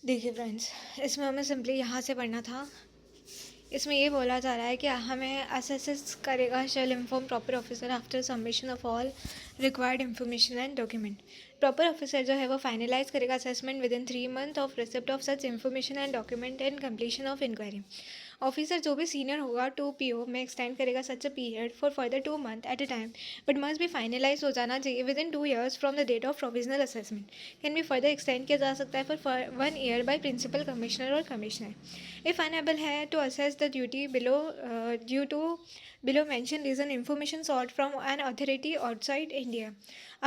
देखिए फ्रेंड्स, इसमें हमें सिंपली यहाँ से पढ़ना था। इसमें ये बोला जा रहा है कि हमें असेस करेगा shall inform proper officer after submission of all required information and document. Proper officer जो है वो फाइनलाइज करेगा assessment within 3 month of receipt of such information and document and completion of inquiry. Officer जो भी senior होगा 2 PO में extend करेगा such a period for further 2 month at a time, but must भी finalise हो जाना चाहिए within 2 years from the date of provisional assessment. Can be further extend किया जा सकता है for 1 year by principal commissioner और कमिश्नर इफ अनेबल है to assess the duty below due to below mentioned reason information sought from an authority outside India.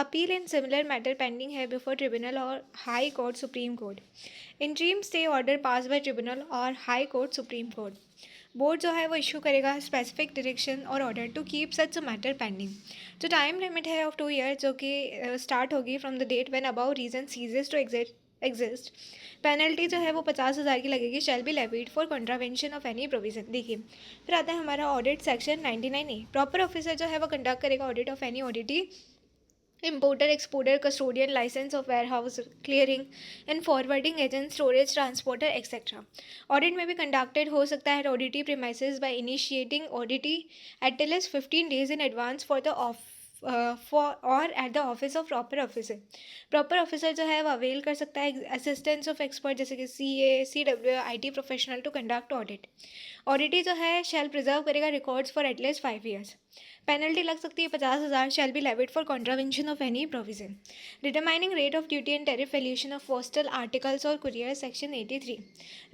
Appeal in similar matter pending है before tribunal or high court supreme court. Interim stay order passed by tribunal और high court supreme court. Board जो है वो issue करेगा specific direction और order to keep such a matter pending. जो time limit है of 2 years जो कि स्टार्ट होगी from the date when about reason ceases to exist. Penalty जो है वो 50,000 की लगेगी, shall be levied for contravention of any provision. देखिए फिर आता है हमारा audit section 99A। Proper officer जो है वो कंडक्ट करेगा audit of any auditee importer, exporter, custodian, license of warehouse, clearing and forwarding agent, storage, transporter, etc. Audit में भी conducted हो सकता है auditing premises by initiating auditing at least 15 days in advance for the for or at the office of proper officer. Proper officer जो है वो avail कर सकता है असिस्टेंस ऑफ एक्सपर्ट जैसे कि CA, CW, IT professional to conduct audit. Auditee जो है शैल प्रिजर्व करेगा records for at least 5 years। Penalty लग सकती है 50,000, shall be levied for contravention of any provision. Determining rate of duty and tariff valuation of postal articles और courier section 83।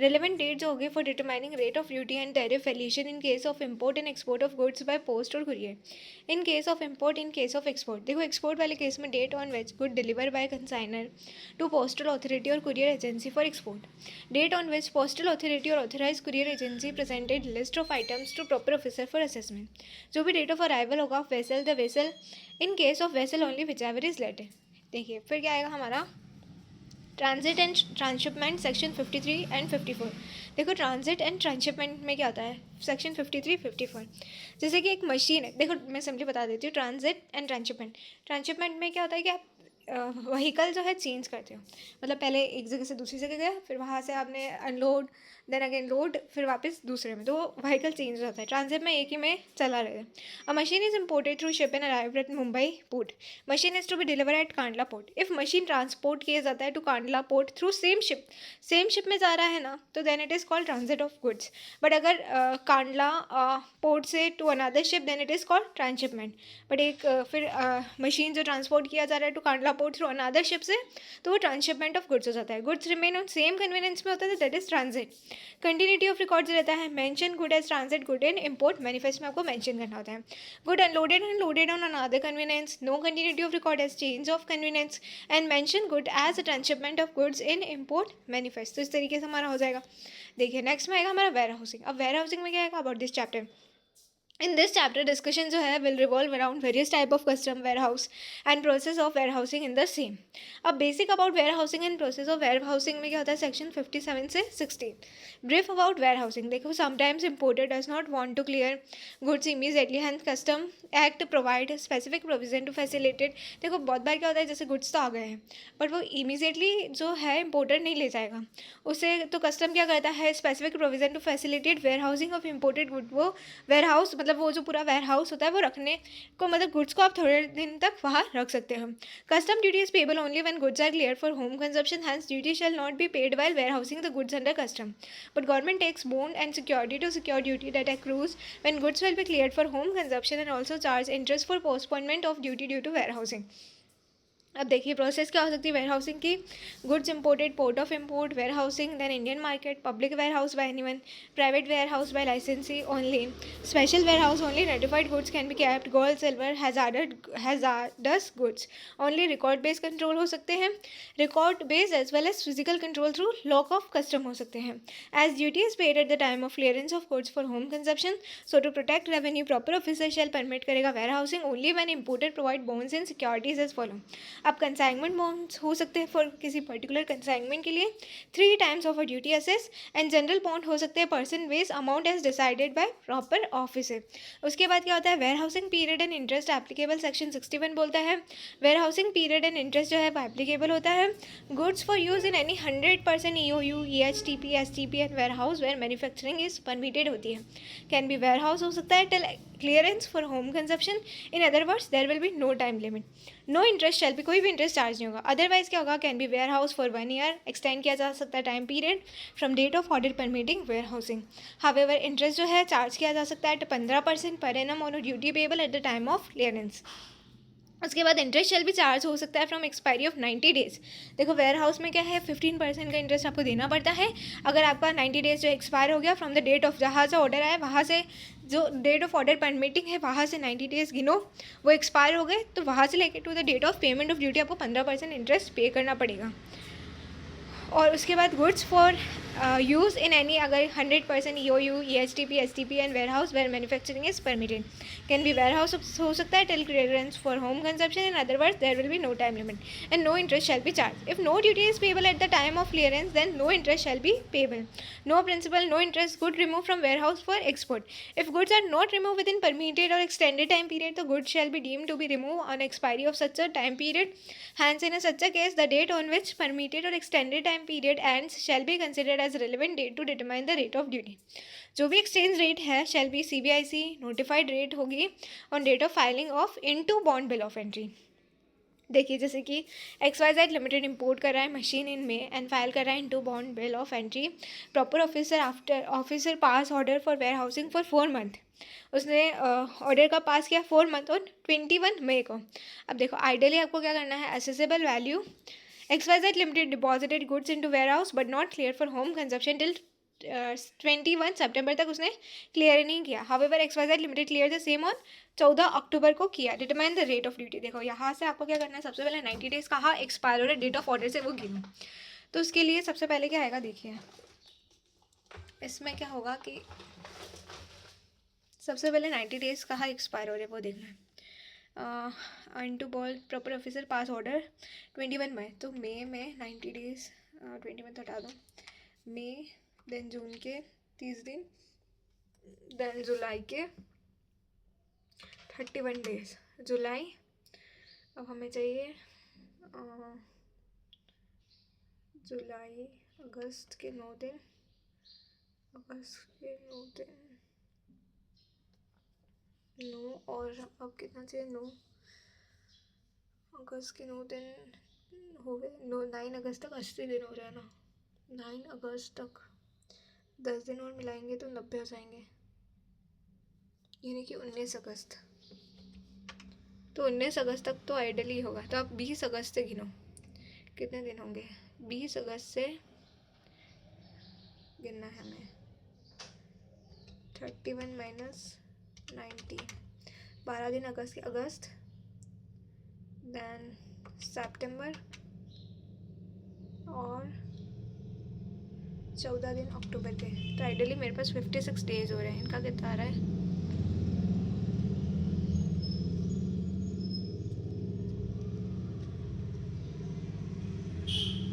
Relevant date जो होगी for determining rate of duty and tariff valuation in case of import and export of goods by post और courier. In case of import, in case of export देखो export वाले case में date on which good deliver by consignor to postal authority और courier agency for export. Date on which postal authority और authorise courier agency presented list of items to proper officer for assessment. जो भी date of arrival होगा of vessel, the vessel, in case of vessel only whichever is later. देखिए फिर क्या आएगा हमारा transit and transshipment section 53 and 54। देखो transit and transshipment में क्या होता है सेक्शन 53, 54। जैसे कि एक मशीन है, देखो मैं सिंपली बता देती हूँ ट्रांजिट एंड ट्रांसशिपमेंट। ट्रांसशिपमेंट में क्या होता है कि आप व्हीकल जो है चेंज करते हो, मतलब पहले एक जगह से दूसरी जगह गया, फिर वहाँ से आपने अनलोड, देन अगेन लोड, फिर वापस दूसरे में, तो व्हीकल चेंज होता है। ट्रांजिट में एक ही में चला रहे। A machine is imported through ship and arrived at Mumbai port. Machine is to be deliver at Kandla port. If machine transport किया जाता है to Kandla port through same ship में जा रहा है ना, तो then it is called transit of goods. But अगर कांडला पोर्ट से to another ship then it is called transshipment. But एक फिर मशीन जो ट्रांसपोर्ट किया जा रहा है to Kandla port through another ship से, तो वो ट्रांसशिपमेंट ऑफ गुड्स हो जाता है। Goods remain on same convenience में होता है, that is transit. Continuity of records रहता है। Mention good as transit good in import manifest में आपको मेंशन करना होता है। Good unloaded and loaded on another convenience, no continuity of record as change of convenience and mention good as a transshipment of goods in import manifest. तो इस तरीके से हमारा हो जाएगा। देखिए नेक्स्ट में आएगा हमारा वेयर हाउसिंग। अब वेयर हाउसिंग में क्या आएगा about this chapter. In this chapter discussion जो है will revolve around various type of custom warehouse and process of warehousing in the same. अब basic about warehousing and process of warehousing में क्या होता है section 57 से 16। Brief about warehousing. देखो sometimes importer does not want to clear goods immediately, hence custom act provide specific provision to facilitate. देखो बहुत बार क्या होता है जैसे गुड्स तो आ गए हैं बट वो इमीडिएटली जो है इम्पोर्टर नहीं ले जाएगा, उसे तो कस्टम क्या करता है specific provision to facilitate warehousing of imported good. वो वेयर हाउस मतलब वो जो पूरा वेयर हाउस होता है वो रखने को, मतलब गुड्स को आप थोड़े दिन तक वहाँ रख सकते हो। Custom duty is payable only when goods are clear for home consumption, hence duty shall not be paid while warehousing the goods under custom. But government takes bond and security to secure duty that accrues when goods will be cleared for home consumption and also charge interest for postponement of duty due to warehousing. अब देखिए process क्या हो सकती है warehousing की। Goods imported port of import warehousing, then Indian market, public warehouse by anyone, private warehouse by licensee only, special warehouse only, notified goods can be kept, gold silver, hazardous goods only, record based control हो सकते हैं, record based as well as physical control through lock of custom हो सकते हैं। As duty is paid at the time of clearance of goods for home consumption, so to protect revenue proper officer shall permit करेगा warehousing only when imported provide bonds and securities as follow. अब consignment bonds हो सकते हैं for किसी particular consignment के लिए 3 times of a duty assess, and general bond हो सकते हैं person based amount as decided by proper officer. उसके बाद क्या होता है, warehousing period and interest applicable section 61 बोलता है warehousing period and interest जो है वो एप्लीकेबल होता है goods for use in any 100% EOU EHTP STP and warehouse where manufacturing is permitted होती है। कैन बी वेयर हाउस हो सकता है till clearance for home consumption, in other words there will be no time limit, no interest shall be, कोई भी इंटरेस्ट charge नहीं होगा। अदरवाइज क्या होगा, can be warehouse for 1 year, extend किया जा सकता है time period from date of order permitting warehousing. However interest जो है चार्ज किया जा सकता है 15% per annum on duty payable at the time of clearance. उसके बाद इंटरेस्ट शेल भी चार्ज हो सकता है फ्रॉम एक्सपायरी ऑफ 90 डेज। देखो वेयर हाउस में क्या है, 15% का इंटरेस्ट आपको देना पड़ता है अगर आपका 90 डेज जो एक्सपायर हो गया फ्रॉम द डेट ऑफ जहाँ से ऑर्डर आया वहाँ से, जो डेट ऑफ ऑर्डर परमिटिंग है वहाँ से 90 डेज गिनो, वो एक्सपायर हो गए तो वहाँ से लेकर to the date of payment of duty आपको 15% इंटरेस्ट पे करना पड़ेगा। और उसके बाद goods for use in any, अगर 100% EOU EHTP STP and warehouse where manufacturing is permitted, can be warehouse हो सकता है till clearance for home consumption, in other words there will be no time limit and no interest shall be charge. If no duty is payable at the time of clearance then no interest shall be payable, no principal no interest, good remove from warehouse for export. If goods are not remove within permitted और extended time period तो goods shall be deemed to be remove on expiry of such a time period, hence in a such a case the date on which permitted or extended time period ends shall be considered as relevant date to determine the rate of duty। जो भी exchange rate है shall be CBIC notified rate होगी on date of filing of into bond bill of entry. देखिए जैसे कि XYZ limited import कर रहा है मशीन इन में एंड फाइल कर रहा है into bond bill of entry, proper officer pass order for warehousing for 4 month, उसने ऑर्डर का पास किया 4 मंथ ऑन 21 मई को। अब देखो आइडियली आपको क्या करना है, assessable value XYZ limited deposited goods into warehouse but not clear for home consumption till 21 सितंबर तक उसने क्लियर नहीं किया। However XYZ limited clear the same on 14 अक्टूबर को किया। Determine the rate of duty, देखो यहाँ से आपको क्या करना है, सबसे पहले 90 डेज कहाँ एक्सपायर हो रहा है डेट ऑफ ऑर्डर से वो गिनो। तो उसके लिए सबसे पहले क्या आएगा, देखिए इसमें क्या होगा कि सबसे पहले 90 डेज कहाँ एक्सपायर हो रहे हैं वो देखना है। Into ball proper officer pass order 21 मई, तो मई में 90 डेज 21 तो हटा दो, मई देन जून के 30 दिन देन जुलाई के 31 डेज, जुलाई, अब हमें चाहिए जुलाई अगस्त के 9 दिन, अगस्त के 9 दिन 9 और अब कितना चाहिए 9 अगस्त के 9 दिन हो गए, 9 अगस्त तक 80 दिन हो रहा है ना, 9 अगस्त तक 10 दिन और मिलाएंगे तो 90 हो जाएंगे, यानी कि 19 अगस्त, तो 19 अगस्त तक तो आइडली होगा। तो आप 20 अगस्त से गिनो कितने दिन होंगे, 20 अगस्त से गिनना है हमें 31 माइनस 19, 12 दिन अगस्त के, अगस्त देन सितंबर और 14 दिन अक्टूबर के। तो आइडली मेरे पास 56 डेज हो रहे हैं। इनका कितना आ रहा है,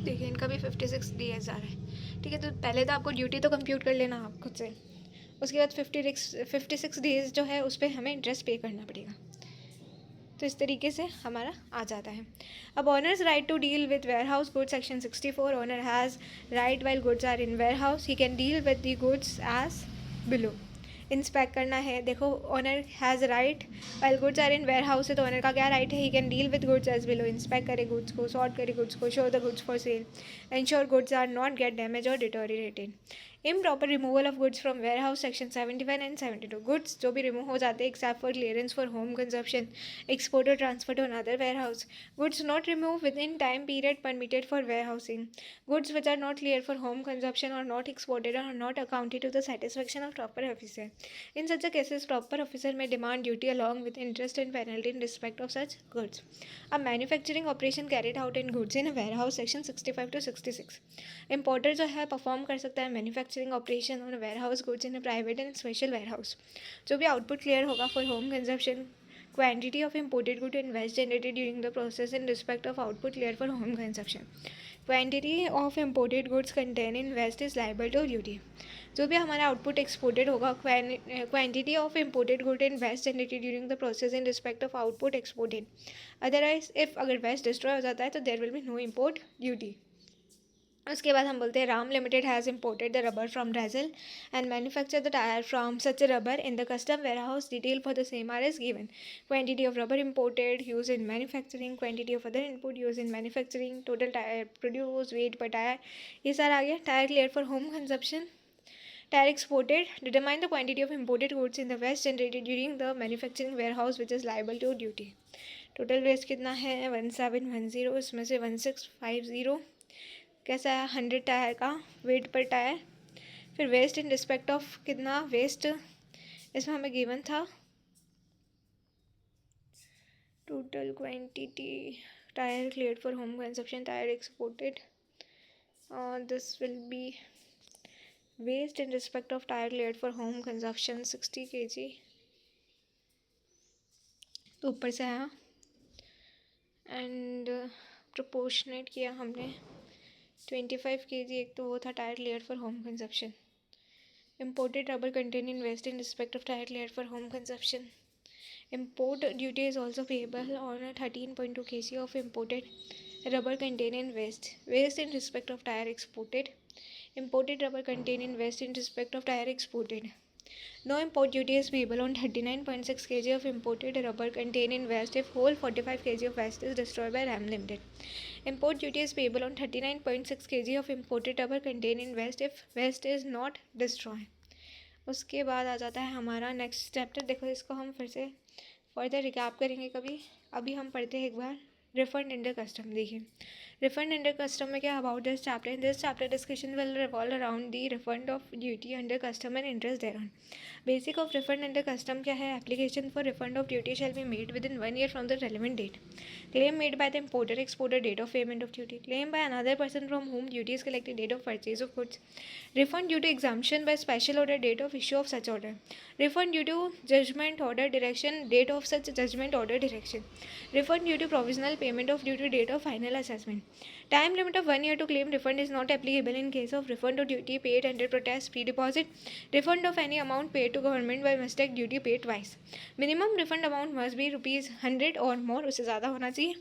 देखिए इनका भी 56 डेज आ रहा है। ठीक है, तो पहले तो आपको ड्यूटी तो कंप्यूट कर लेना आप खुद से, उसके बाद 56 डेज जो है उस पर हमें इंटरेस्ट पे करना पड़ेगा। तो इस तरीके से हमारा आ जाता है। अब owner's right to deal with warehouse goods section 64, owner has right while goods are in warehouse he can deal with the goods as below. Inspect करना है, देखो owner has right while goods are in warehouse है तो owner का क्या right है, he can deal with goods as below, inspect करे goods को, सॉर्ट करे गुड्स को, show the goods for sale, ensure goods are not get damage और deteriorated. Improper removal of goods from warehouse section 71 and 72, goods जो भी remove हो जाते हैं except for clearance for home consumption, export और transfer to another warehouse, goods not remove within time period permitted for warehousing, goods which are not clear for home consumption और not exported और not accounted to the satisfaction of proper officer. In such a cases, proper officer may demand duty along with interest and penalty in respect of such goods. A manufacturing operation carried out in goods in a warehouse section 65 to 66. Importer जो है perform कर सकता है manufacturing operation on warehouse goods in a private and special warehouse. जो भी output clear होगा for home consumption quantity of imported good and waste generated during the process in respect of output cleared for home consumption. Quantity of imported goods contained in waste is liable to duty. जो भी हमारा output exported होगा, quantity of imported good and waste generated during the process in respect of output exported. Otherwise if अगर waste destroy हो जाता है तो there will be no import duty. उसके बाद हम बोलते हैं Ram limited has imported the rubber from Brazil and manufacture the tyre from such rubber in the custom warehouse. Detail for the same are is given. Quantity of rubber imported, use in manufacturing, quantity of other input use in manufacturing, total tyre produce, weight पर tyre, ये सारा आ गया. Tyre clear for home consumption. Tire exported, determine the quantity of imported goods in the waste generated during the manufacturing warehouse which is liable to duty. Total waste कितना है 1710, इसमें से 1650 कैसा है 100 टायर का वेट पर टायर. फिर waste in respect of कितना वेस्ट इसमें हमें गिवन था. Total quantity tyre cleared for home consumption, tyre exported, this will be waste in respect of tire cleared for home consumption 60 kg. तो ऊपर से आया एंड प्रोपोर्शनेट किया हमने 25 kg. एक तो वो था tyre clear for home consumption. Imported rubber contain in waste in respect of tyre clear for home consumption. Import duty is also payable on 13.2 kg of imported rubber contain in waste. Waste in respect of tyre exported. Imported rubber contained in waste in respect of tire exported. No import duty is payable on 39.6 kg of imported rubber contained in waste if whole 45 kg of waste is destroyed by RAM Limited. Import duty is payable on 39.6 kg of imported rubber contained in waste if waste is not destroyed. उसके बाद आ जाता है हमारा next chapter. देखो इसको हम फिर से फर्दर रिकैप करेंगे कभी. अभी हम पढ़ते हैं एक बार रिफंड अंडर कस्टम. देखिए रिफंड अंडर कस्टम में क्या about this chapter. In this chapter discussion will revolve around the refund of duty under custom and interest thereon. Basic of refund under custom क्या है. Application for refund of duty shall be made within 1 year from the relevant date. Claim made by the importer exporter, date of payment of duty. Claim by another person from whom duty is collected, date of purchase of goods. Refund due to exemption by special order, date of issue of such order. Refund due to judgment order direction, date of such judgment order direction. Refund due to provisional payment of duty, date of final assessment. Time limit of 1 year to claim refund is not applicable in case of refund of duty paid under protest, pre-deposit, refund of any amount paid to government by mistake, duty paid twice. Minimum refund amount must be ₹100 or more, उससे ज़्यादा होना चाहिए.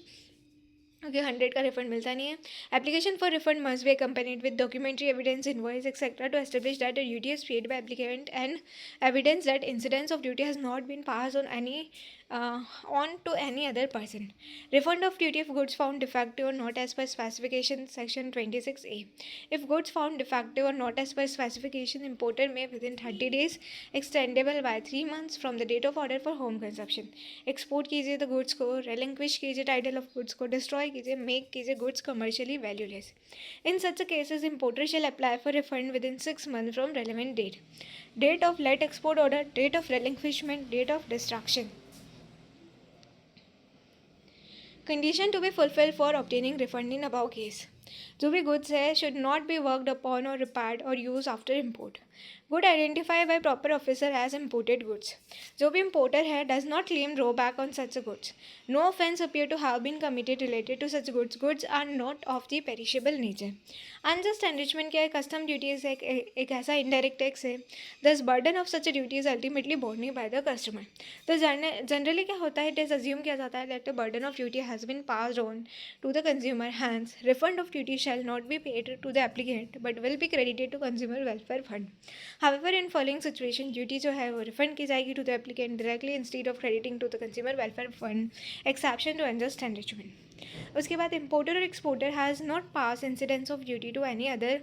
Okay 100 का refund मिलता नहीं है. Application for refund must be accompanied with documentary evidence, invoice etc. to establish that the duty is paid by applicant and evidence that incidence of duty has not been passed on to any other person. Refund of duty if goods found defective or not as per specification, section 26A. If goods found defective or not as per specification, importer may within 30 days, extendable by 3 months from the date of order for home consumption, export कीजिए the goods को, relinquish कीजिए title of goods को, destroy कीजिए, make कीजिए goods commercially valueless. In such cases, importer shall apply for refund within 6 months from relevant date. Date of late export order, date of relinquishment, date of destruction. Condition to be fulfilled for obtaining refund in above case. जो भी goods है should not be worked upon or repaired or used after import. Good identified by proper officer as imported goods. जो भी importer है does not claim drawback on such goods. No offence appear to have been committed related to such goods. Goods are not of the perishable nature. Unjust enrichment क्या है. Custom duties एक ऐसा indirect tax है. Thus burden of such a duty is ultimately borne by the customer. तो generally क्या होता है, it is assume किया जाता है that the burden of duty has been passed on to the consumer. Hence refund of duty shall not be paid to the applicant but will be credited to consumer welfare fund. However, in following situation, duty जो है वो refund की जाएगी to the applicant directly instead of crediting to the consumer welfare fund, exception to unjust enrichment. उसके बाद importer or exporter has not passed incidence of duty to any other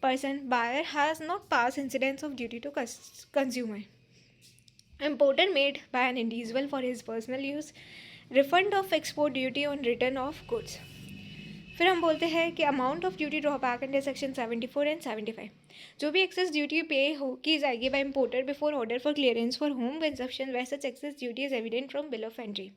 person. Buyer has not passed incidence of duty to consumer. Importer made by an individual for his personal use. Refund of export duty on return of goods. फिर हम बोलते हैं कि amount of duty drawback under section 74 and 75, जो भी excess duty pay हो की जाएगी by importer before order for clearance for home consumption वैसे excess duty is evident from bill of entry.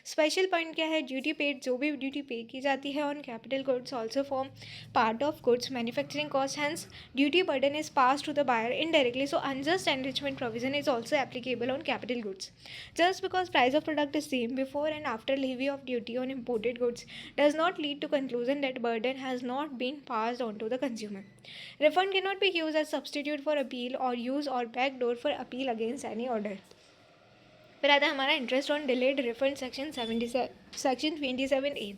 Special point क्या है, ड्यूटी पेड, जो भी ड्यूटी पे की जाती है on capital goods also form part of goods manufacturing cost, hence duty burden is pass to the buyer indirectly, so unjust enrichment provision is also applicable on capital goods. Just because price of product is same before and after levy of duty on imported goods does not lead to conclusion that burden has not been passed on to the consumer. Refund cannot be used as substitute for appeal or use or backdoor for appeal against any order. फिर आता है हमारा interest on delayed refund section 27A।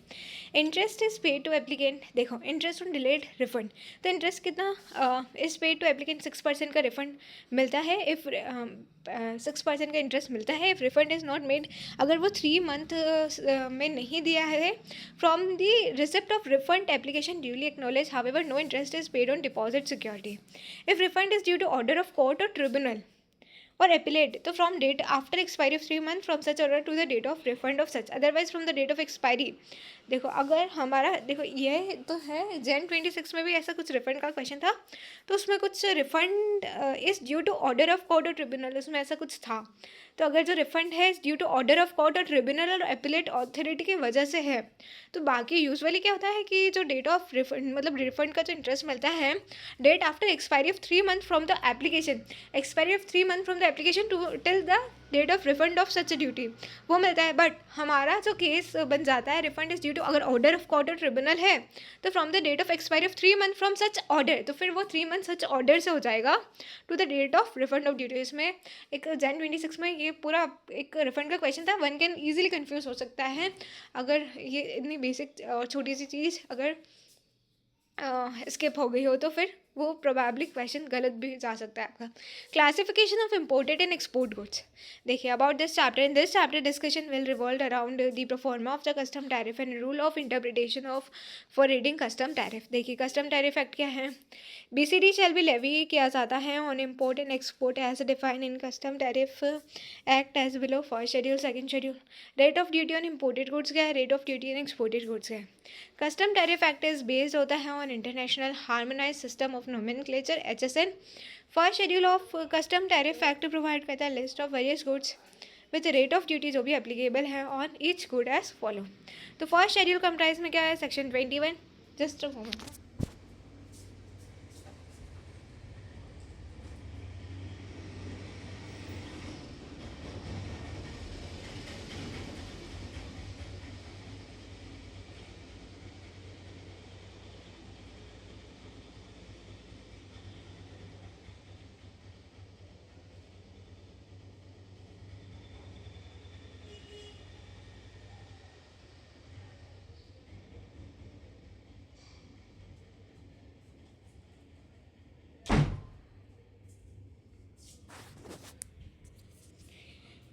Interest is paid to applicant. देखो interest on delayed refund, तो interest कितना is paid to applicant 6% का refund मिलता है। इफ़ 6% का इंटरेस्ट मिलता है if refund is not made, अगर वो 3 मंथ में नहीं दिया है from the receipt of refund application duly acknowledge, however no interest is paid on deposit security. If refund is due to order of court और tribunal or appellate, तो from date after expiry of 3 months from such order to the date of refund of such, otherwise from the date of expiry। देखो अगर हमारा, देखो ये तो है Jan 26 में भी ऐसा कुछ रिफंड का क्वेश्चन था, तो उसमें कुछ refund is due to order of court और ट्रिब्यूनल, उसमें ऐसा कुछ था। तो अगर जो रिफंड है is due to order of court और ट्रिब्यूनल और एपिलेट अथॉरिटी की वजह से है, तो बाकी यूजुअली क्या होता है कि जो डेट ऑफ रिफंड मतलब रिफंड का जो इंटरेस्ट मिलता है date after expiry of 3 month from the application, expiry of 3 month from the application to till the date of refund of such duty, वो मिलता है। बट हमारा जो केस बन जाता है रिफंड इज ड्यू टू, अगर ऑर्डर ऑफ कोर्ट और ट्रिब्यूनल है तो from the date of expiry of 3 month from such order, तो फिर वो 3 मंथ सच ऑर्डर से हो जाएगा to the date of refund of duty. इसमें एक Jan 26 में ये पूरा एक रिफंड का क्वेश्चन था, वन कैन ईजिली कन्फ्यूज हो सकता है अगर ये इतनी बेसिक और छोटी सी चीज़ अगर स्किप हो गई हो तो फिर वो प्रोबेबली क्वेश्चन गलत भी जा सकता है आपका। Classification of imported and export goods, देखिए about this chapter, in this chapter discussion will revolve around the proforma of the custom tariff and rule of interpretation of for reading custom tariff. देखिए custom tariff act क्या है, BCD shall be levy किया जाता है on import and export as defined in custom tariff act as below first schedule second schedule. Rate of duty on imported goods क्या है, rate of duty on exported goods है। Custom tariff act is based होता है on international harmonize system of nomenclature HSN। First schedule of custom tariff act provide करता है list of various goods with rate of duty जो भी applicable है on each good as follow. तो first schedule comprise में क्या है, section 21, just a moment.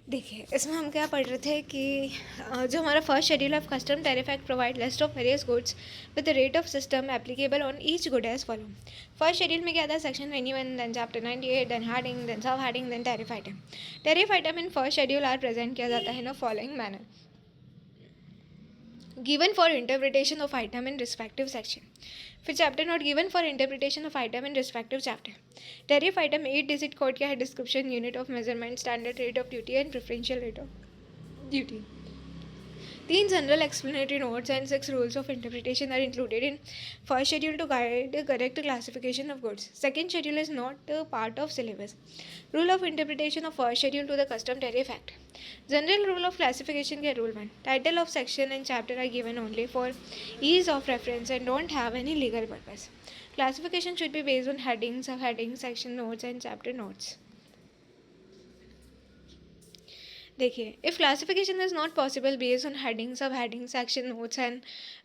देखिए इसमें हम क्या पढ़ रहे थे कि जो हमारा first schedule of custom tariff act provide list of various goods with the rate of system applicable on each good as follow. First schedule में क्या था, section 21, then chapter 98, then heading, then sub heading, then tariff item. Tariff item in first schedule are present किया जाता है in following manner, given for interpretation of item in respective section। फिर chapter note given for interpretation of item in respective chapter. Tariff item 8 digit code क्या है, description, unit of measurement, standard rate of duty and preferential rate of duty. 3 general explanatory notes and 6 rules of interpretation are included in first schedule to guide correct classification of goods. Second schedule is not part of syllabus. Rule of interpretation of first schedule to the custom tariff act. General rule of classification के rule 1, title of section and chapter are given only for ease of reference and don't have any legal purpose. Classification should be based on headings, sub headings, section notes and chapter notes. देखिए if classification is not possible based on heading, sub heading, section notes and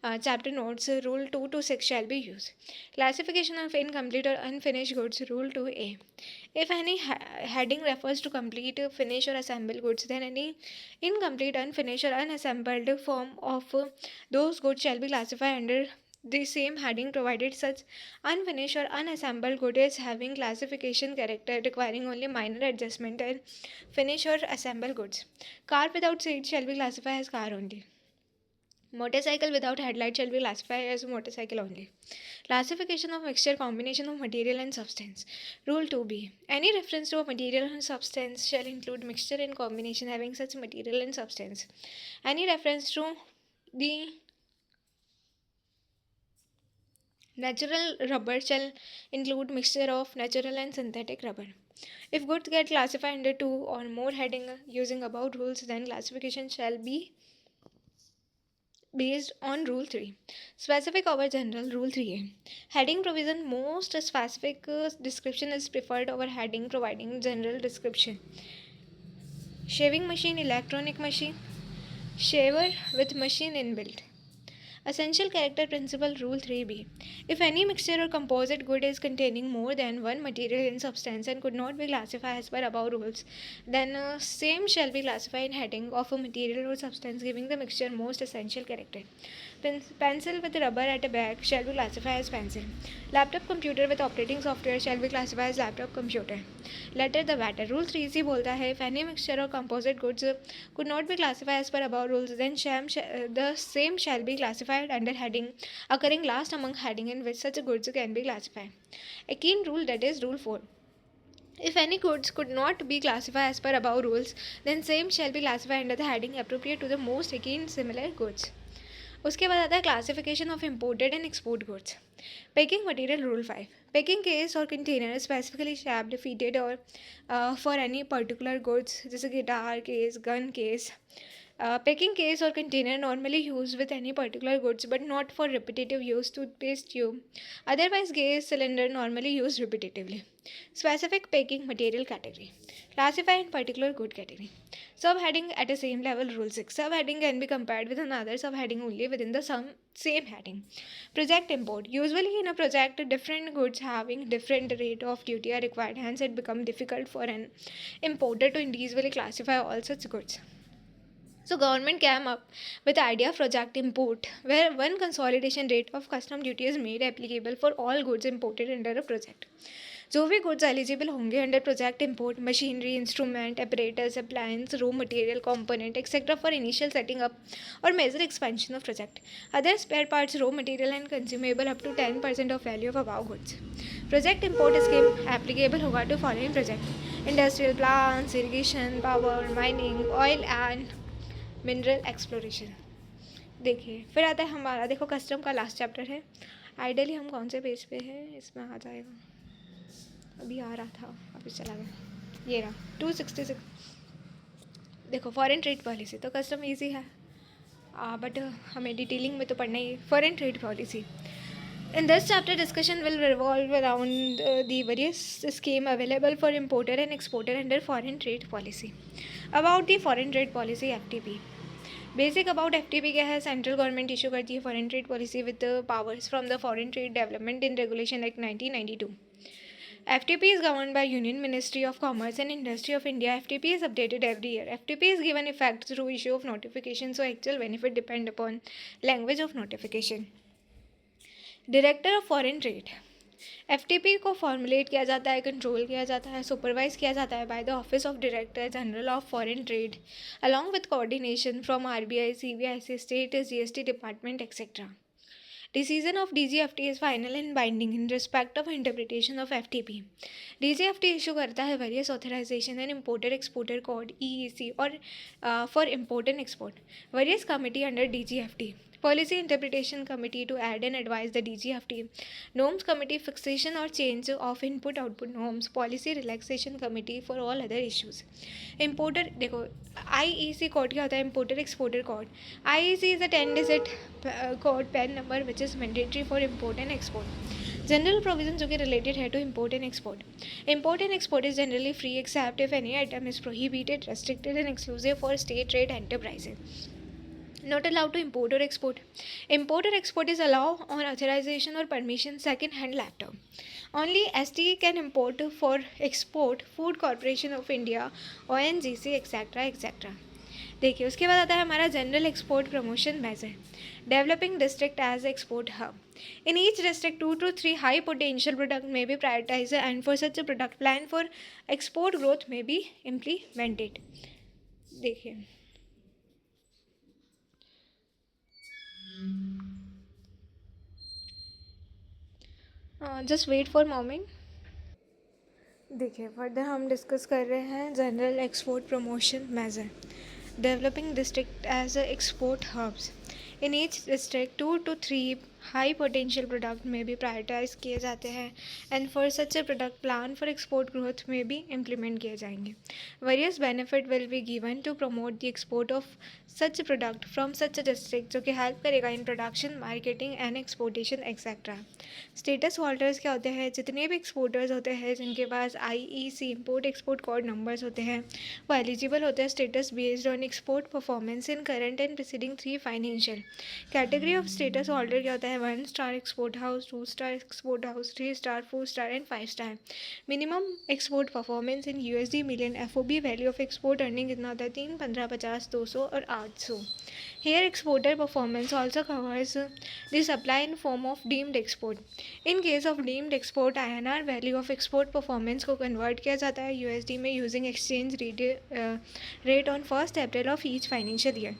chapter notes, rule 2 to 6 shall be used। Classification of incomplete और unfinished goods, rule 2A। If any heading refers to complete, finished or assembled goods, then any incomplete, unfinished or unassembled form of those goods shall be classified under the same heading provided such unfinished or unassembled good is having classification character requiring only minor adjustment and finished or assembled goods. Car without seat shall be classified as car only. Motorcycle without headlight shall be classified as a motorcycle only. Classification of mixture combination of material and substance. Rule 2b. Any reference to a material and substance shall include mixture and combination having such material and substance. Any reference to the natural rubber shall include mixture of natural and synthetic rubber. If goods get classified under two or more heading using above rules, then classification shall be based on Rule 3. Specific over general. Rule 3a. Heading provision. Most specific description is preferred over heading providing general description. Shaving machine, electronic machine, shaver with machine inbuilt. Essential character principle. Rule 3b. If any mixture or composite good is containing more than one material in substance and could not be classified as per above rules, then same shall be classified in heading of a material or substance giving the mixture most essential character. Pencil with rubber at a back shall be classified as pencil. Laptop computer with operating software shall be classified as laptop computer. Letter the matter. Rule 3c बोलता है if any mixture or composite goods could not be classified as per above rules, then the same shall be classified under heading occurring last among heading in which such goods can be classified. A keen rule, that is Rule 4. If any goods could not be classified as per above rules, then same shall be classified under the heading appropriate to the most akin similar goods. उसके बाद आता है classification of imported and export goods. Packing material. Rule 5. Packing case और container specifically शैप्ड फीटेड और for any particular goods जैसे guitar case, gun case. Packing case or container normally used with any particular goods but not for repetitive use. Toothpaste tube. Otherwise gas cylinder normally used repetitively. Specific packing material category. Classify in particular good category. Subheading at the same level. Rule 6. Subheading can be compared with another subheading only within the same heading. Project import. Usually in a project, different goods having different rate of duty are required. Hence it becomes difficult for an importer to individually classify all such goods. So government came up with the idea of project import, where one consolidation rate of custom duty is made applicable for all goods imported under a project. जो भी goods eligible होंगे under project import, machinery, instrument, apparatus, appliance, raw material, component etcetera for initial setting up और major expansion of project. Other spare parts, raw material and consumable up to 10% of value of above goods. Project import scheme applicable होगा to following project: industrial plants, irrigation, power, mining, oil and mineral exploration. देखिए फिर आता है हमारा, देखो custom का last chapter है. Ideally हम कौन से पेज पे हैं, इसमें आ जाएगा. अभी आ रहा था, अभी चला गया. ये रहा 266. देखो फॉरेन ट्रेड पॉलिसी. तो कस्टम ईजी है बट हमें डिटेलिंग में तो पढ़ना ही. Foreign trade policy. In this chapter, discussion will revolve around the various scheme available for importer and exporter under foreign trade policy. About the foreign trade policy FTP. Basic about FTP क्या है? Central government issue करती है foreign trade policy with powers from the foreign trade development in regulation act 1992. FTP is governed by Union Ministry of Commerce and Industry of India. FTP is updated every year. FTP is given effect through issue of notification, so actual benefit depend upon language of notification. Director of foreign trade. FTP को formulate किया जाता है, control किया जाता है, supervise किया जाता है by the office of director general of foreign trade along with coordination from RBI, CBIC, state GST department etcetera. Decision of DGFT is final and binding in respect of interpretation of FTP. DGFT issue करता है various authorization and importer exporter code EEC और for import and export. Various committee under DGFT. Policy Interpretation Committee to add and advise the DGFT. Norms Committee fixation or change of input-output norms. Policy Relaxation Committee for all other issues. Importer देखो IEC code क्या होता है? Importer Exporter code. IEC is a 10-digit code PAN number which is mandatory for import and export. General provisions जो कि related है to import and export. Import and export is generally free except if any item is prohibited, restricted and exclusive for state trade enterprises. Not allowed to import or export. Import or export is allowed on authorization or permission second hand laptop. Only ST can import for export Food Corporation of India, ONGC etc etc. देखिए उसके बाद आता है हमारा general export promotion measure. Developing district as export hub. In each district 2 to 3 high potential product may be prioritize and for such product plan for export growth may be implemented. देखिए just wait for moment. देखिए, further हम discuss कर रहे हैं general export promotion measure, developing district as export hubs. In each district 2 to 3 high potential product में भी prioritize किए जाते हैं, and for such a product plan for export growth में भी इम्प्लीमेंट किए जाएंगे। Various benefit will be given to promote the export of such product from such district, जो कि हेल्प करेगा in production, marketing and exportation etcetera. Status holders क्या होते हैं? जितने भी एक्सपोर्टर्स होते हैं जिनके पास IEC import export code numbers होते हैं, वो एलिजिबल होते हैं status based on export performance in current and preceding 3 financial. Category of status holder क्या होता है? 1 star export house, 2 star export house, 3 star, 4 star and 5 star. Minimum export performance in USD million. FOB value of export earning कितना होता है? 3, 15, 50, 200 और 800। Here exporter performance also covers the supply in form of deemed export. In case of deemed export, INR value of export performance को convert किया जाता है USD में using exchange rate on 1st April of each financial year.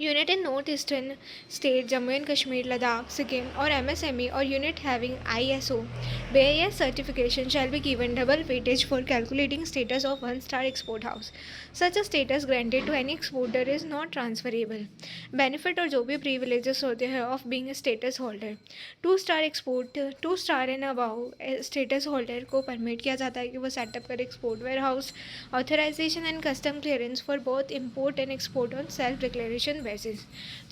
Unit in North Eastern State, Jammu and Kashmir, Ladakh, Sikkim or MSME or unit having ISO BIS certification shall be given double weightage for calculating status of 1-star export house. Such a status granted to any exporter is not transferable. Benefit और जो भी privileges होते हैं of being a status holder. 2 star and above status holder को permit किया जाता है कि वो सेटअप करे export warehouse, authorisation and custom clearance for both import and export on self declaration basis.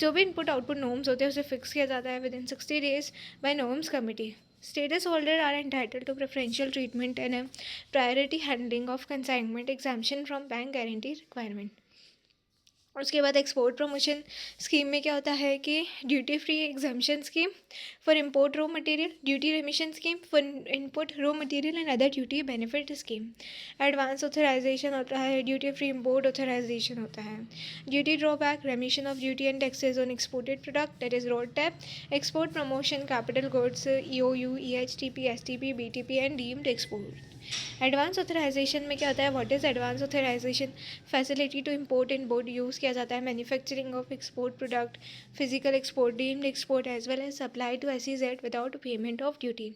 जो भी इनपुट आउटपुट नॉर्म्स होते हैं उसे फिक्स किया जाता है within 60 days by norms committee. Status holders are entitled to preferential treatment and a priority handling of consignment exemption from bank guarantee requirement. उसके बाद एक्सपोर्ट प्रमोशन स्कीम में क्या होता है कि duty free exemption scheme for import raw material, duty remission scheme for input raw material and other duty benefit scheme. Advance authorisation होता है, duty free import authorisation होता है, duty drawback, remission of duty and taxes on exported product that is RoDTEP, export promotion, capital goods, EOU, EHTP, STP, BTP and deemed export. Advance authorisation में क्या होता है? What is advance authorisation? Facility to import import use किया जाता है manufacturing of export product, physical export, deemed export as well as supply to SEZ without payment of duty.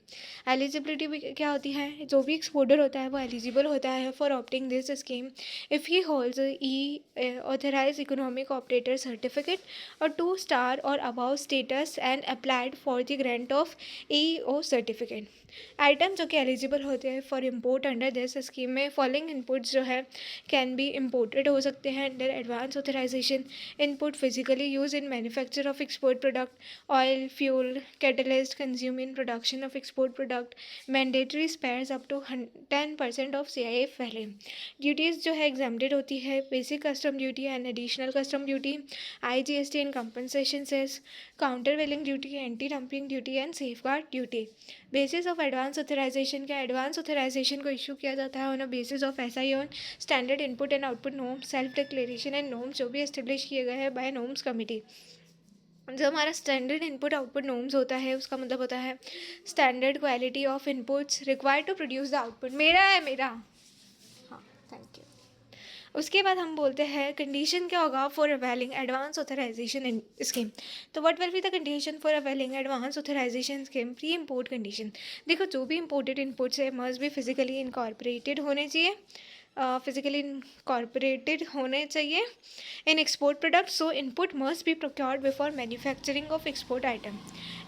Eligibility भी क्या होती है? जो भी एक्सपोर्टर होता है वो एलिजिबल होता है for opting this scheme if he holds authorised economic operator certificate और 2 स्टार और above status and applied for the grant of AEO certificate. Item जो कि एलिजिबल होते हैं for import under this scheme में फॉलोइंग इनपुट्स जो है can be imported हो सकते हैं under advance authorisation. Input physically use in manufacture of export product, oil, fuel, catalyst consume in production of export product, mandatory spares up to 10% of CIF value. Duties जो है exempted होती है basic custom duty and additional custom duty, IGST and compensation cess, countervailing duty, anti dumping duty and safeguard duty. Basis of advance authorisation क्या? Advance authorisation को issue किया जाता है on a basis of SI on standard input and output norms, self declaration and norms जो भी establish किए गए हैं बाय नॉर्म्स कमिटी। जो हमारा स्टैंडर्ड इनपुट आउटपुट नॉर्म्स होता है उसका मतलब होता है standard quality of inputs required to produce the output. मेरा हाँ, थैंक यू। उसके बाद हम बोलते हैं कंडीशन क्या होगा for availing advance authorisation scheme. तो what will be the condition for availing advance authorisation scheme? Pre import condition. देखो, जो भी इम्पोर्टेड इनपुट्स है मस्ट भी फिजिकली इनकॉर्पोरेटेड होने चाहिए, फिजिकली इनकॉर्पोरेटेड होने चाहिए in export product, so input must be procured before manufacturing of export item.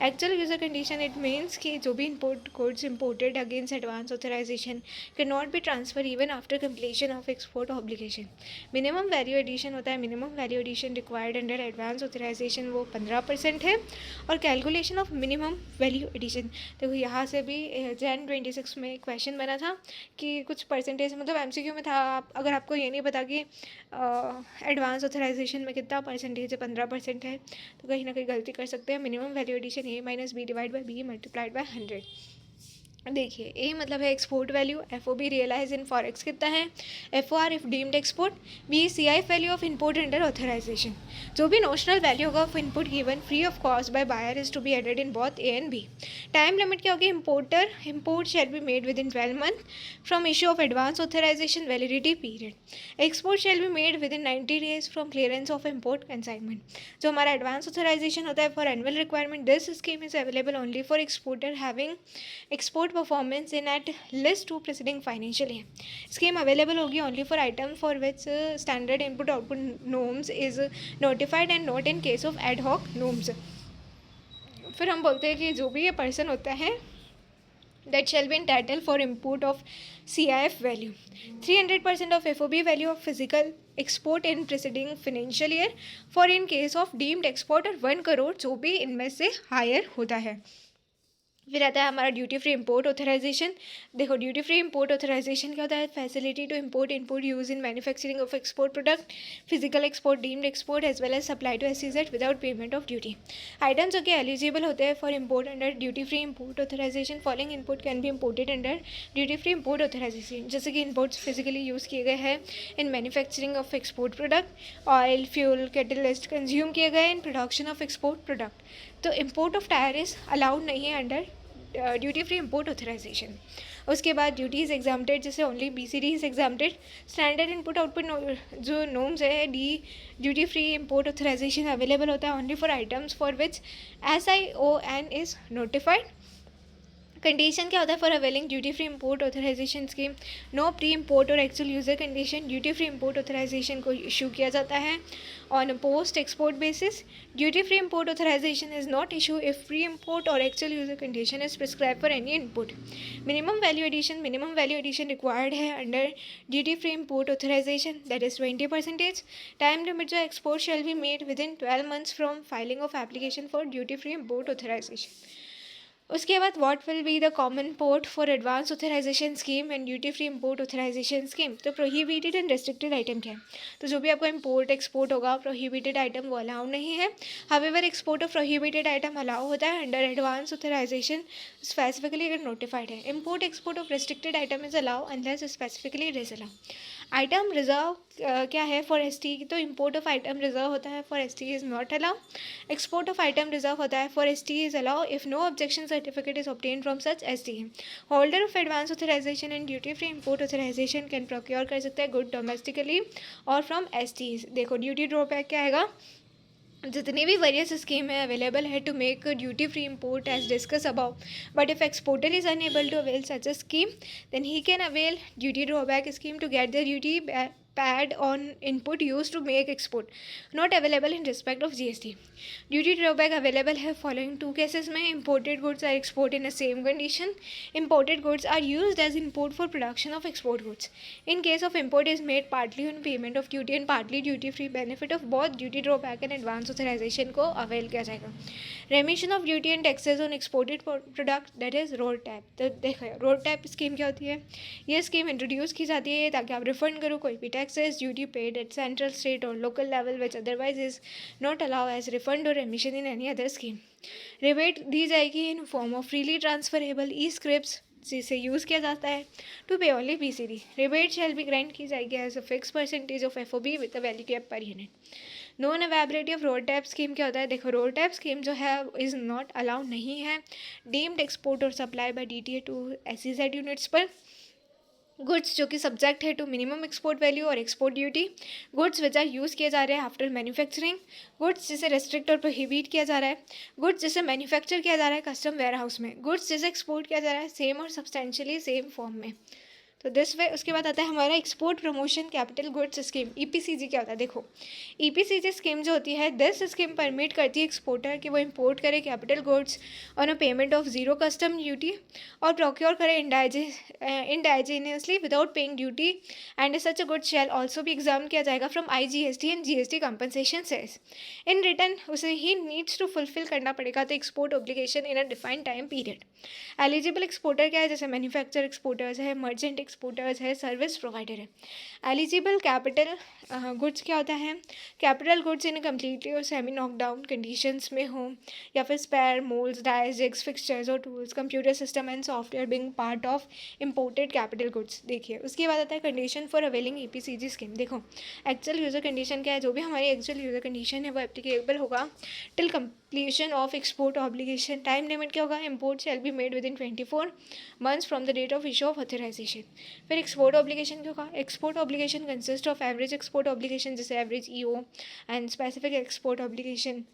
Actual user condition it means कि जो भी import goods imported against advance authorization can not be transfer even after completion of export obligation. Minimum value addition होता है, minimum value addition required under advance authorisation वो 15% है। और calculation of minimum value addition, देखो यहाँ से भी Jan 26 में क्वेश्चन बना था कि कुछ परसेंटेज, मतलब MCQ में था। अगर आपको ये नहीं पता कि एडवांस ऑथराइजेशन में कितना परसेंटेज है, 15% है, तो कहीं ना कहीं गलती कर सकते हैं। Minimum value addition A - B divide by B multiplied by 100। देखिए ए मतलब है export value, F O B realize in forex कितना है, F O R if deemed export, B C I value of input under authorization. जो भी notional value होगा of input given free of cost by buyer is to be added in both A and B. Time limit क्या होगी, import shall be made within 12 month from issue of advance authorisation validity period. Export shall be made within 90 days from clearance of import consignment. जो हमारा advance authorisation होता है for annual requirement, this scheme is available only for exporter having export performance in at list 2 preceding financial year. Scheme available होगी only for item for which standard input output norms is notified and not in case of ad hoc norms. फिर हम बोलते हैं कि जो भी ये person होता है that shall be entitled for import of CIF value 300% of FOB value of physical export in preceding financial year for in case of deemed export और 1 करोड़ जो भी इनमें से हायर होता है। फिर आता है हमारा ड्यूटी फ्री इंपोर्ट ऑथराइजेशन। देखो ड्यूटी फ्री इंपोर्ट ऑथराइजेशन क्या होता है, facility to import input use in manufacturing of export product, physical export, deemed export as well as supply to SEZ without payment of duty. Items जो कि eligible होते हैं for import under duty free import authorisation, following input can be imported under duty free import authorisation, जैसे कि inputs physically use किए गए हैं in manufacturing of export product, oil, fuel, catalyst consume किए गए in production of export product. तो import of tyre is allowed नहीं है under duty free import authorisation. उसके बाद ड्यूटी इज़ एग्जाम्प्टेड, जैसे only BCD is exempted. Standard input output जो norms है duty free import authorization available होता है only for items for which SION is notified. Condition क्या होता है for availing duty free import authorisation scheme, no pre import और actual user condition duty free import authorization को issue किया जाता है on post export basis. Duty free import authorization is not issue if pre import और actual user condition is prescribe for any input. Minimum value addition required है under duty free import authorization, that is 20%। Time limit जो export shall be made within 12 months from filing of application for duty free import authorisation. उसके बाद what will be the common port for advance authorisation scheme and duty free import authorisation scheme. तो prohibited and restricted item क्या है, तो जो भी आपको import export होगा प्रोहिबिटेड आइटम वो अलाउ नहीं है। However export of prohibited item allow होता है अंडर एडवांस ऑथराइजेशन स्पेसिफिकली अगर नोटिफाइड है। Import export of restricted item is allow unless specifically disallow. Item reserve क्या है फॉर ST, तो इंपोर्ट ऑफ आइटम रिजर्व होता है for ST is not allow. Export of item reserve होता है for ST is allow if no objection certificate is obtain from such ST। Holder of advance authorisation and duty free import authorisation can procure कर सकता है good domestically और from STs। देखो duty drawback क्या आएगा, जितनी भी वेरियस स्कीम है अवेलेबल है to make duty free import as discuss above, but if exporter is unable to avail such a scheme then he can avail duty drawback scheme to get the duty paid on input used to make export, not available in respect of GST. Duty drawback available है following 2 cases में। Imported goods are export in a same condition, imported goods are used as input for production of export goods. In case of import is made partly on payment of duty and partly duty free, benefit of both duty drawback and advance authorisation को avail किया जाएगा। Remission of duty and taxes on exported product, that is road tap. तो देखो road tap scheme क्या होती है, ये scheme introduce की जाती है ताकि आप रिफंड करो कोई भी taxes duty paid at central, state और local level which otherwise is not allow as refund और remission in any other scheme. Rebate दी जाएगी इन form of freely transferable e script जिसे यूज़ किया जाता है to pay only BCD। Rebate shall be grant की जाएगी as a fix percentage of FOB with the value cap per unit. Non availability of RoDTEP scheme क्या होता है, देखो रोड टैप स्कीम जो है इज़ नॉट अलाउड नहीं है डीम्ड एक्सपोर्ट और supply by DTA to SEZ units पर। गुड्स जो कि सब्जेक्ट है टू मिनिमम एक्सपोर्ट वैल्यू और export duty, goods which are use किए जा रहे हैं आफ्टर मैन्युफैक्चरिंग, गुड्स जिसे रेस्ट्रिक्ट और प्रोहिबिट किया जा रहा है, गुड्स जिसे मैन्युफैक्चर किया जा रहा है कस्टम वेयर हाउस में, गुड्स जिसे एक्सपोर्ट किया जा रहा है सेम और सब्सटेंशियली सेम फॉर्म में। तो दिस वे उसके बाद आता है हमारा export promotion capital goods scheme. EPCG क्या होता है, देखो EPCG स्कीम जो होती है दिस स्कीम परमिट करती है एक्सपोर्टर कि वो इंपोर्ट करे capital goods on a payment of zero custom duty और प्रोक्योर करे indigenously without paying duty and such a good shall also भी एग्जाम किया जाएगा from IGST and GST compensation cess. In return उसे ही नीड्स टू फुलफिल करना पड़ेगा तो export obligation in a defined time period. Eligible exporter क्या है, जैसे मैन्युफैक्चर एक्सपोर्टर्स है, मर्चेंट एक्सपोर्टर्स है, सर्विस प्रोवाइडर है। एलिजिबल कैपिटल गुड्स क्या होता है? कैपिटल गुड्स इन कम्प्लीटली और सेमी नॉकडाउन कंडीशंस में हो, या फिर spare, moulds, dies, jigs, fixtures और tools, computer system and software being part of imported capital goods. देखिए उसके बाद आता है condition for availing EPCG scheme. देखो एक्चुअल यूज़र कंडीशन क्या है? जो भी हमारी एक्चुअल यूज़र कंडीशन है वो एप्लीकेबल होगा till completion of export obligation. Time limit क्या होगा? Import shall be made within 24 months from the date of issue of authorization. फिर export obligation क्या होगा? Export obligation consists of average export obligation जैसे average EO and specific export obligation.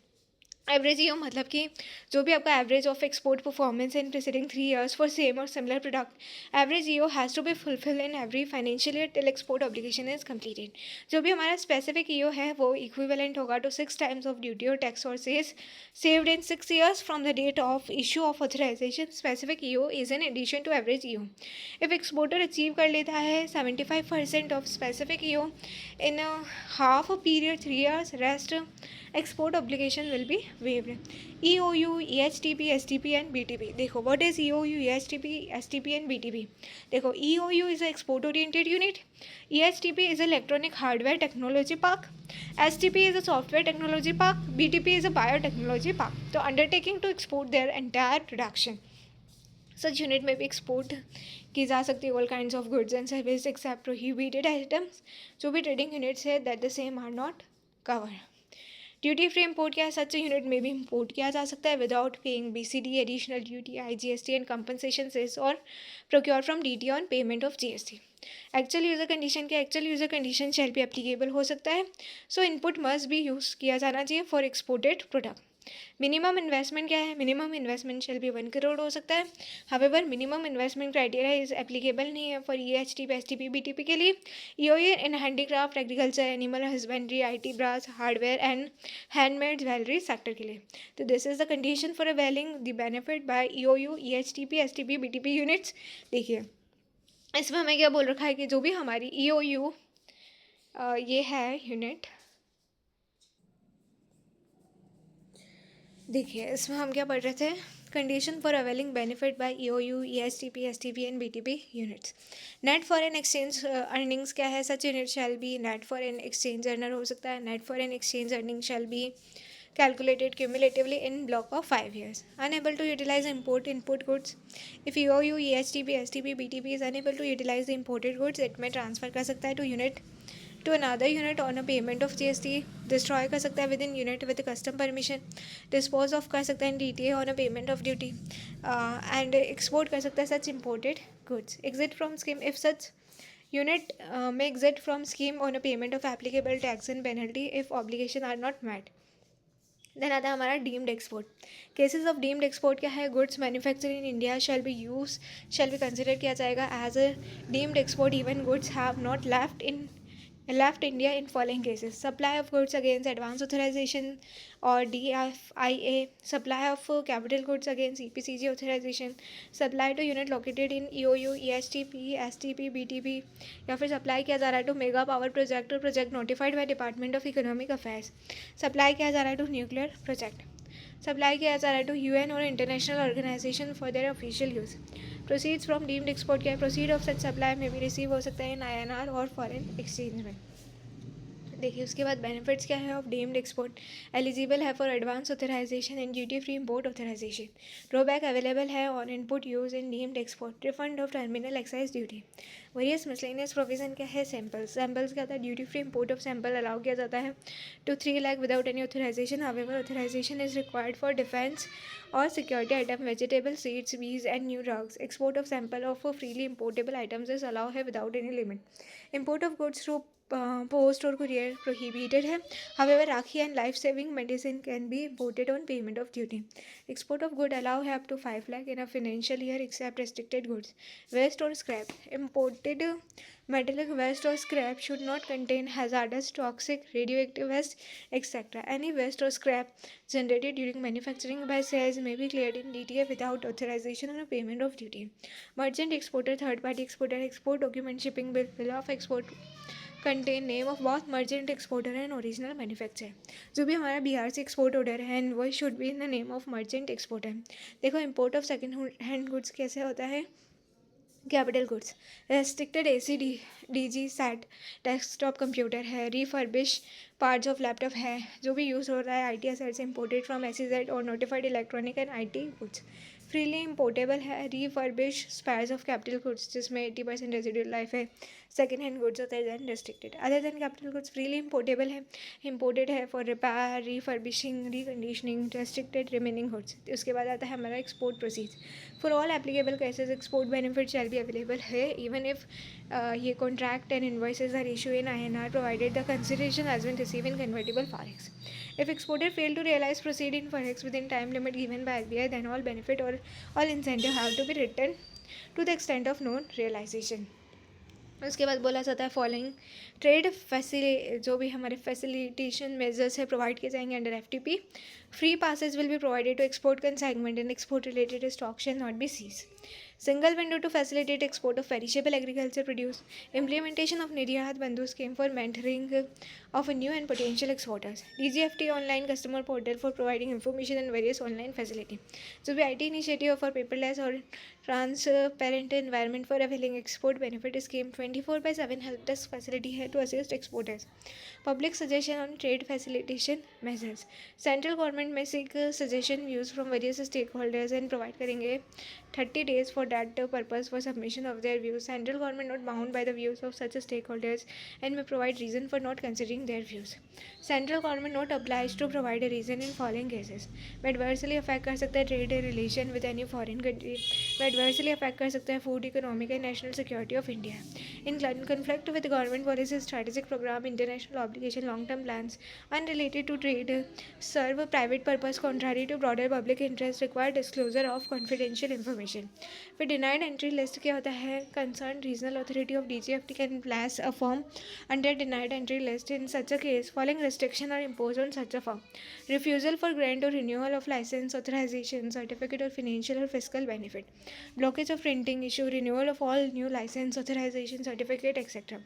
Average EO मतलब कि जो भी आपका average of export performance in preceding 3 years for same और similar product, average EO has to be fulfil in every financial year till export obligation is completed. जो भी हमारा specific EO है वो इक्विवेलेंट होगा टू 6 times ऑफ ड्यूटी और tax और cess saved in 6 years from the date of issue of authorization. Specific EO is in addition to average EO. If exporter achieve कर लेता है 75% of specific EO in half a period 3 years, रेस्ट export obligation will be waived. EOU, EHTP, STP and BTP. देखो what is EOU, EHTP, STP and BTP? देखो EOU is a export oriented unit, EHTP is electronic hardware technology park, STP is a software technology park, BTP is a biotechnology park. So undertaking to export their entire production. Such unit may be export की जा सकती है all kinds of goods and services except prohibited items. जो भी trading units है that the same are not covered. Duty free import क्या है? Such unit में भी इम्पोर्ट किया जा सकता है without paying BCD, additional duty, IGST and compensation cess और procure from DT on payment of GST। Actual user condition क्या? एक्चुअल यूज़र कंडीशन शेल भी एप्लीकेबल हो सकता है। सो इनपुट मस्ट भी यूज़ किया जाना चाहिए for exported product. Minimum investment क्या है? मिनिमम इन्वेस्टमेंट शेल भी 1 करोड़ हो सकता है। However minimum investment criteria is applicable नहीं है फॉर EHTP, STP, BTP के लिए। EOU in handicraft, agriculture, animal husbandry, IT, brass, hardware and handmade jewellery sector के लिए। तो this is the condition for availing the benefit by EOU, EHTP, STP, BTP units. देखिए इसमें हमें क्या बोल रखा है कि जो भी हमारी EOU ये है यूनिट, देखिए इसमें हम क्या पढ़ रहे थे? Condition for availing benefit by EOU, EHTP, STP and BTP units. Net foreign exchange earnings क्या है? Such unit shall be net foreign exchange earner हो सकता है। Net foreign exchange earning shall be calculated cumulatively in block of 5 years. Unable to utilize import input goods. If EOU, EHTP, STP, BTP is unable to utilize the imported goods, it may transfer कर सकता है to unit to another unit on a payment of GST. Destroy कर सकता है within unit with custom permission. Dispose of कर सकता है in DTA on a payment of duty. And export कर सकता है such imported goods. Exit from scheme if such unit may exit from scheme on a payment of applicable tax and penalty if obligation are not met. Then आता है हमारा deemed export. Cases of deemed export क्या है? Goods manufacture in India shall be consider किया जाएगा as a deemed export even goods have not left India in following cases: supply of goods against advance authorization or DFIA, supply of capital goods against EPCG authorization, supply to unit located in EOU, EHTP, STP, BTP, या फिर supply किया जा रहा है to mega power project और project notified by department of economic affairs, supply किया जा रहा है टू न्यूक्लियर प्रोजेक्ट, सप्लाई किया जा रहा है टू UN और international organisation for their official use. Proceeds from deemed export क्या है? प्रोसीड ऑफ सच सप्लाई में भी रिसीव हो सकता है इन INR और फॉरेन एक्सचेंज में। देखिए उसके बाद बेनिफिट्स क्या है ऑफ डीम्ड एक्सपोर्ट? एलिजिबल है for advance authorisation and duty free import authorization. Drawback available है on input use in deemed export. Refund of terminal excise duty. Various miscellaneous provision क्या है? सैम्पल्स क्या होता है? Duty free import of sample allow किया जाता है to 3 lakh without any authorization. However authorization is required for defence और security item, vegetable, seeds, बीज and new drugs. Export of sample of freely importable items is allow है without any limit. Import of goods through post or courier prohibited है। However, Rakhi and life-saving medicine can be imported on payment of duty. Export of good allow है up to 5 lakh in a financial year except restricted goods. Waste or scrap. Imported metallic waste or scrap should not contain hazardous, toxic, radioactive waste, etc. Any waste or scrap generated during manufacturing by sales may be cleared in DTA without authorization or payment of duty. Merchant exporter, third-party exporter, export document, shipping bill of export contain name of both merchant exporter and original manufacturer. जो भी हमारा बिहार से export order है and वो should be in the name of merchant exporter. देखो import of second hand goods कैसे होता है? Capital goods, restricted DG set, desktop computer है, रिफर्बिश पार्ट्स ऑफ लैपटॉप है, जो भी यूज़ हो रहा है IT एसेट से इम्पोर्टेड फ्रॉम SEZ और notified electronic and IT goods, freely importable है, refurbish spares of capital goods जिसमें 80% रेजिडुअल लाइफ है, सेकेंड हैंड गुड्स होते हैं than restricted, other than capital goods freely importable है, इम्पोर्टेड है for repair, refurbishing, reconditioning, restricted remaining goods. उसके बाद आता है हमारा export procedures, for all applicable cases export benefit shall be available है इवन इफ ये contract and invoices are issue in INR provided the consideration has been receive in convertible forex. If exporter fail to realize proceed in forex within time limit given by RBI, then all benefit or all incentive have to be returned to the extent of known realization. उसके बाद बोला जाता है following trade जो भी हमारे facilitation measures है provide किए जाएंगे under FTP. Free passes will be provided to export consignment and export related stock shall not be seized. Single window to facilitate export of perishable agriculture produce. Implementation of Niryat Bandhu scheme for mentoring of new and potential exporters. DGFT online customer portal for providing information and various online facility. जो भी IT initiative for paperless और transparent environment for availing export benefit scheme 24/7 help desk facility है to assist exporters. Public suggestion on trade facilitation measures, central government में seek suggestion views from various stakeholders and provide करेंगे 30 days for that purpose for submission of their views. Central government not bound by the views of such stakeholders and may provide reason for not considering their views. Central government not obliged to provide a reason in following cases. में adversely affect कर सकता है trade relation with any foreign country. में adversely affect कर सकता है food, economic and national security of India. In conflict with government policies, strategic program, international obligation, long-term plans unrelated to trade, serve private purpose contrary to broader public interest, require disclosure of confidential information. फिर denied entry list क्या होता है, concern regional authority of DGFT can place a form under denied entry list in such a case following restriction और impose on such a form. Refusal for grant और renewal of licence, authorisation, certificate और financial और physical benefit, blockage of printing issue, renewal of all new licence, authorisation, certificate etcetera.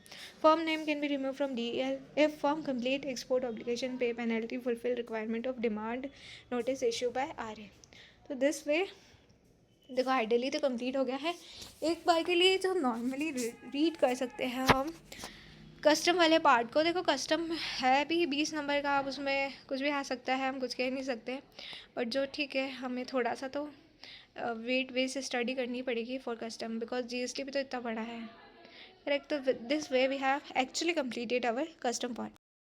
Form name can be remove from DEL if form complete export obligation, पे penalty, fulfil requirement of demand notice issue bye RA. तो this वे देखो ideally तो complete हो गया है. एक बार के लिए जो नॉर्मली रीड कर सकते हैं हम कस्टम वाले पार्ट को. देखो कस्टम है भी 20 नंबर का, अब उसमें कुछ भी आ सकता है, हम कुछ कह नहीं सकते, बट जो ठीक है हमें थोड़ा सा तो वेट से स्टडी करनी पड़ेगी फॉर कस्टम बिकॉज GST भी तो इतना बड़ा है. करेक्ट. तो this way we have actually completed our custom part.